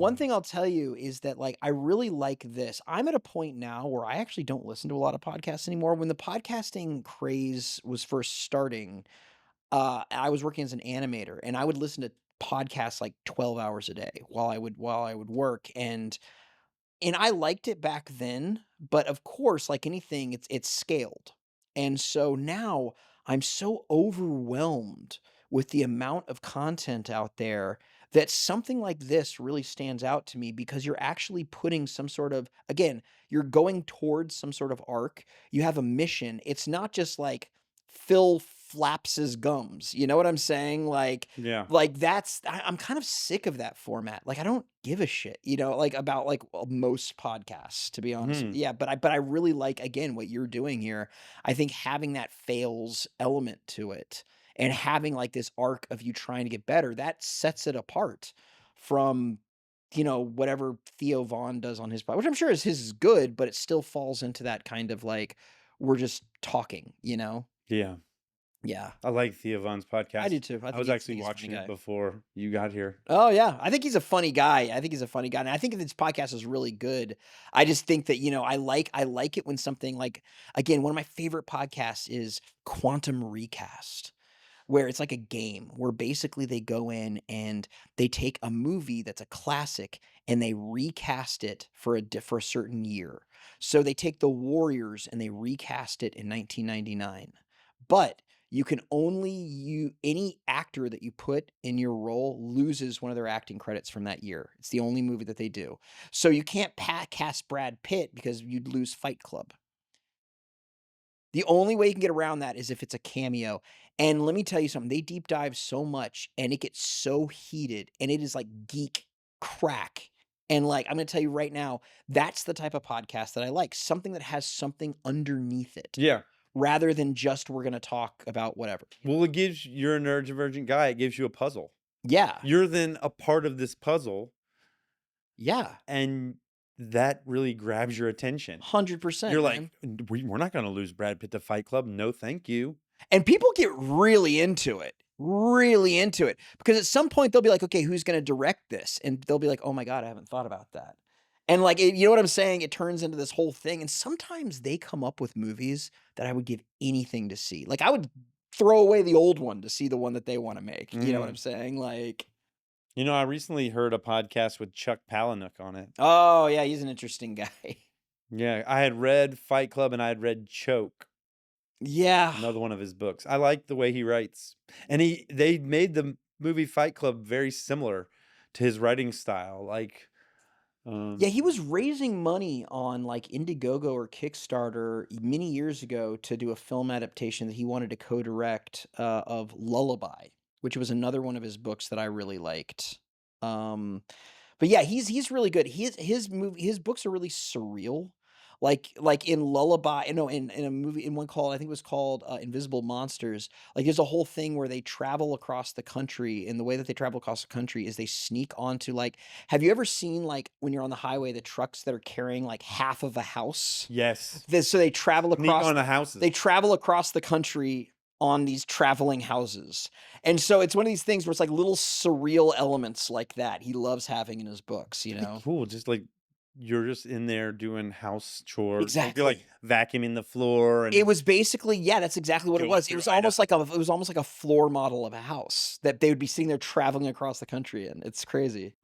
one thing I'll tell you is that, like, I really like this. I'm at a point now where I actually don't listen to a lot of podcasts anymore. When the podcasting craze was first starting, I was working as an animator, and I would listen to podcasts like 12 hours a day while I would work, and I liked it back then, but of course, like anything, it's scaled. And so now I'm so overwhelmed with the amount of content out there that something like this really stands out to me because you're actually putting some sort of, again, you're going towards some sort of arc. You have a mission. It's not just like Phil flaps his gums. You know what I'm saying? Yeah. I'm kind of sick of that format. Like, I don't give a shit, like, about, like, most podcasts, to be honest with Mhm. you. Yeah, but I really like, again, what you're doing here. I think having that fails element to it and having, like, this arc of you trying to get better, that sets it apart from, whatever Theo Vaughn does on his pod, which I'm sure is his is good, but it still falls into that kind of, like, we're just talking, you know? Yeah. Yeah. I like Thea Von's I podcast. do too. I was actually Think he's a funny watching it guy. before you got here. Oh, yeah. I think he's a funny guy. I think he's a funny guy, and I think this podcast is really good. I just think that, I like it when something like, again, one of my favorite podcasts is Quantum Recast, where it's like a game where basically they go in and they take a movie that's a classic and they recast it for a certain year. So they take The Warriors and they recast it in 1999. But you can only any actor that you put in your role loses one of their acting credits from that year. It's the only movie that they do. So you can't cast Brad Pitt because you'd lose Fight Club. The only way you can get around that is if it's a cameo, and let me tell you something, they deep dive so much, and it gets so heated, and it is like geek crack, and, like, I'm gonna tell you right now, that's the type of podcast that I like, something that has something underneath it, Yeah. rather than just we're gonna talk about whatever. Well, it gives you're a neurodivergent guy. It gives you a puzzle. Yeah. You're then a part of this puzzle, Yeah. and that really grabs your attention. You're 100%, like, man. We're not going to lose Brad Pitt to Fight Club. No, thank you." And people get really into it, because at some point they'll be like, "Okay, who's gonna direct this?" And they'll be like, "Oh my god, I haven't thought about that." And, like, you know what I'm saying? It turns into this whole thing, and sometimes they come up with movies that I would give anything to see. Like, I would throw away the old one to see the one that they wanna make, you know what I'm Mm. saying? Like, I recently heard a podcast with Chuck Palahniuk on it. oh, yeah, he's an interesting guy. Yeah, I had read Fight Club and I had read Choke, Yeah. another one of his books. I like the way he writes. And they made the movie Fight Club very similar to his writing style. Like, Yeah, um he was raising money on, like, Indiegogo or Kickstarter many years ago to do a film adaptation that he wanted to co-direct, of Lullaby, which was another one of his books that I really liked. Um, but yeah, he's really good. His books are really surreal. Like in Lullaby, no, in a movie, in one called, I think it was called, Invisible Monsters. Like, there's a whole thing where they travel across the country, and the way that they travel across the country is they sneak onto, like, have you ever seen, like, when you're on the highway, the trucks that are carrying, like, half of a house? yes. So Sneak on the houses. they travel across the country on these traveling houses. And so it's one of these things where it's like little surreal elements like that he loves having in his books, you That'd be know? cool. Just like you're just in there doing house chores. Like you're like Exactly. vacuuming the floor It and was basically, yeah, that's exactly what it going was. through items. It was almost like a floor model of a house that they would be sitting there traveling across the country in. It's crazy.